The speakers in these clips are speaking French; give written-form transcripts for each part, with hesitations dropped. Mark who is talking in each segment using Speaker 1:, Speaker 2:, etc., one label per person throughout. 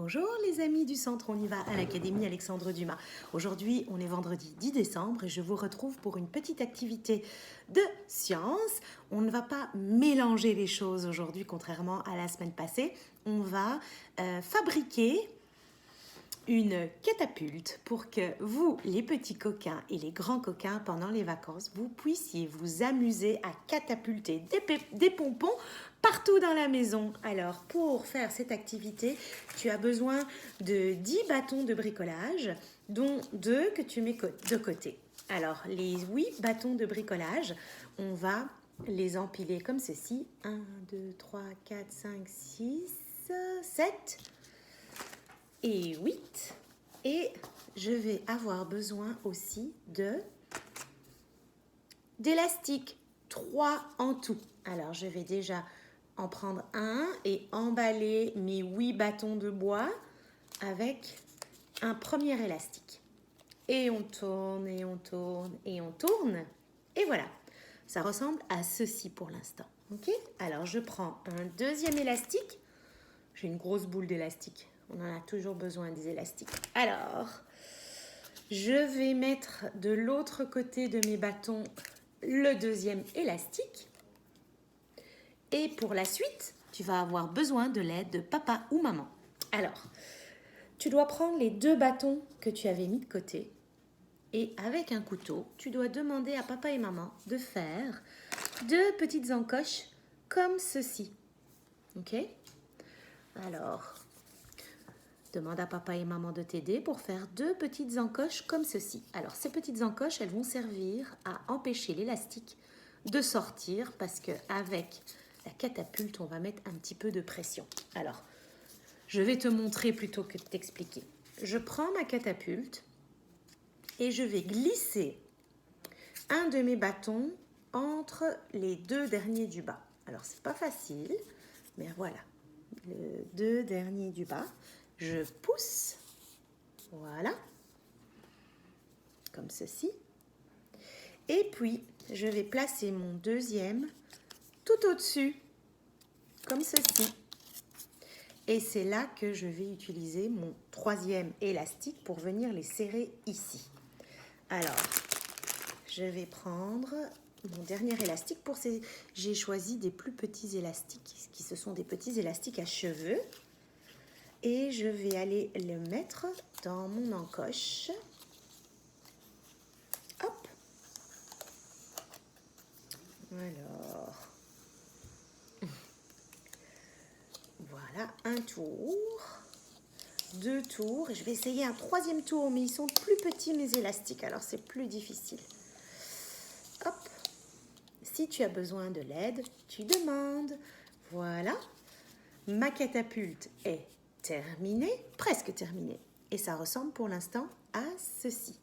Speaker 1: Bonjour les amis du centre, on y va à l'Académie Alexandre Dumas. Aujourd'hui, on est vendredi 10 décembre et je vous retrouve pour une petite activité de science. On ne va pas mélanger les choses aujourd'hui, contrairement à la semaine passée. On va fabriquer une catapulte pour que vous, les petits coquins et les grands coquins, pendant les vacances, vous puissiez vous amuser à catapulter des pompons partout dans la maison. Alors, pour faire cette activité, tu as besoin de 10 bâtons de bricolage, dont 2 que tu mets de côté. Alors, les 8 bâtons de bricolage, on va les empiler comme ceci. 1, 2, 3, 4, 5, 6, 7 et 8. Et je vais avoir besoin aussi d'élastique, 3 en tout. Alors, je vais déjà en prendre un et emballer mes 8 bâtons de bois avec un premier élastique. Et on tourne, et on tourne, et on tourne. Et voilà, ça ressemble à ceci pour l'instant. Ok? Alors, je prends un deuxième élastique. J'ai une grosse boule d'élastique. On en a toujours besoin des élastiques. Alors, je vais mettre de l'autre côté de mes bâtons le deuxième élastique. Et pour la suite, tu vas avoir besoin de l'aide de papa ou maman. Alors, tu dois prendre les 2 bâtons que tu avais mis de côté et avec un couteau, tu dois demander à papa et maman de faire 2 petites encoches comme ceci. Ok? Alors, demande à papa et maman de t'aider pour faire 2 petites encoches comme ceci. Alors, ces petites encoches, elles vont servir à empêcher l'élastique de sortir parce qu'avec la catapulte, on va mettre un petit peu de pression. Alors, je vais te montrer plutôt que de t'expliquer. Je prends ma catapulte et je vais glisser un de mes bâtons entre les 2 derniers du bas. Alors, c'est pas facile, mais voilà. Les 2 derniers du bas. Je pousse. Voilà. Comme ceci. Et puis, je vais placer mon deuxième tout au-dessus, comme ceci. Et c'est là que je vais utiliser mon 3e élastique pour venir les serrer ici. Alors, je vais prendre mon dernier élastique. Pour ces, j'ai choisi des plus petits élastiques, qui ce sont des petits élastiques à cheveux. Et je vais aller le mettre dans mon encoche. Hop. Alors, voilà, un tour, 2 tours. Et je vais essayer un 3e tour, mais ils sont plus petits mes élastiques, alors c'est plus difficile. Hop. Si tu as besoin de l'aide, tu demandes. Voilà. Ma catapulte est terminée, presque terminée. Et ça ressemble pour l'instant à ceci.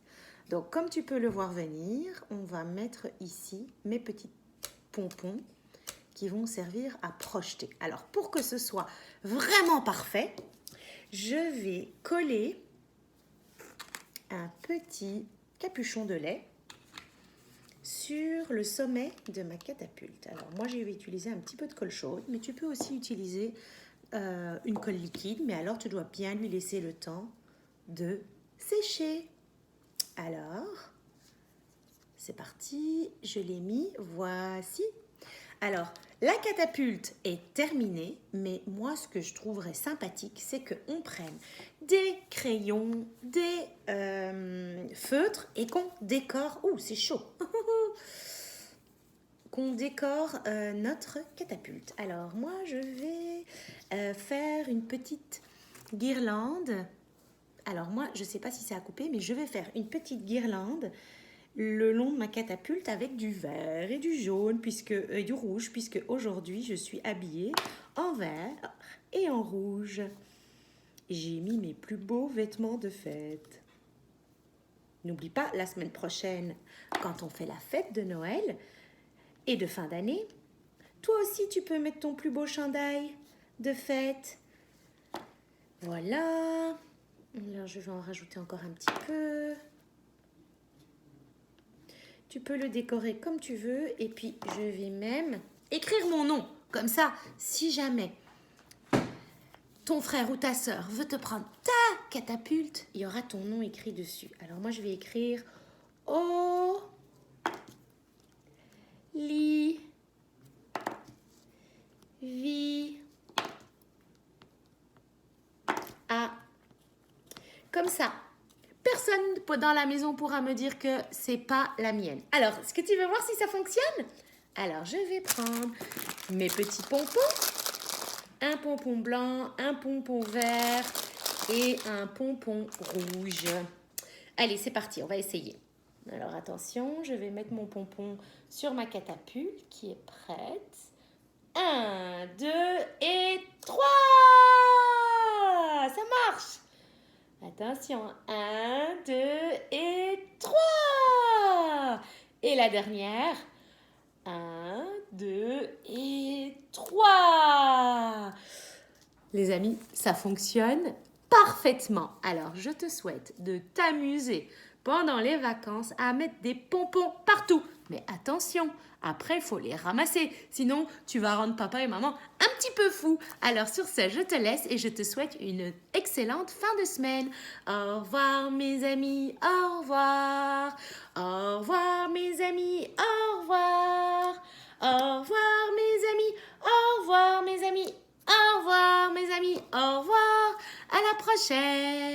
Speaker 1: Donc, comme tu peux le voir venir, on va mettre ici mes petits pompons qui vont servir à projeter. Alors, pour que ce soit vraiment parfait, je vais coller un petit capuchon de lait sur le sommet de ma catapulte. Alors, moi, je vais utiliser un petit peu de colle chaude, mais tu peux aussi utiliser une colle liquide, mais alors tu dois bien lui laisser le temps de sécher. Alors, c'est parti, je l'ai mis, voici. Alors, la catapulte est terminée, mais moi, ce que je trouverais sympathique, c'est qu'on prenne des crayons, des feutres et qu'on décore... Ouh, c'est chaud qu'on décore notre catapulte. Alors, moi, je vais faire une petite guirlande. Alors, moi, je ne sais pas si c'est à couper, mais je vais faire une petite guirlande le long de ma catapulte avec du vert et du jaune, du rouge, puisque aujourd'hui, je suis habillée en vert et en rouge. J'ai mis mes plus beaux vêtements de fête. N'oublie pas, la semaine prochaine, quand on fait la fête de Noël et de fin d'année, toi aussi, tu peux mettre ton plus beau chandail de fête. Voilà. Alors, je vais en rajouter encore un petit peu. Tu peux le décorer comme tu veux. Et puis, je vais même écrire mon nom. Comme ça, si jamais ton frère ou ta sœur veut te prendre ta catapulte, il y aura ton nom écrit dessus. Alors moi, je vais écrire O, Li, Vi, A. Comme ça, personne dans la maison pourra me dire que c'est pas la mienne. Alors, est-ce que tu veux voir si ça fonctionne? Alors, je vais prendre mes petits pompons. Un pompon blanc, un pompon vert et un pompon rouge. Allez, c'est parti, on va essayer. Alors, attention, je vais mettre mon pompon sur ma catapulte qui est prête. 1, 2 et 3! Ça marche! Attention, 1, 2 et 3! Et la dernière, 1, 2 et 3! Les amis, ça fonctionne parfaitement. Alors, je te souhaite de t'amuser pendant les vacances à mettre des pompons partout. Mais attention, après, il faut les ramasser. Sinon, tu vas rendre papa et maman un petit peu fous. Alors, sur ce, je te laisse et je te souhaite une excellente fin de semaine. Au revoir, mes amis. Au revoir. Au revoir, mes amis. Au revoir. Au revoir, mes amis. Au revoir, mes amis. Au revoir, mes amis. Au revoir. À la prochaine.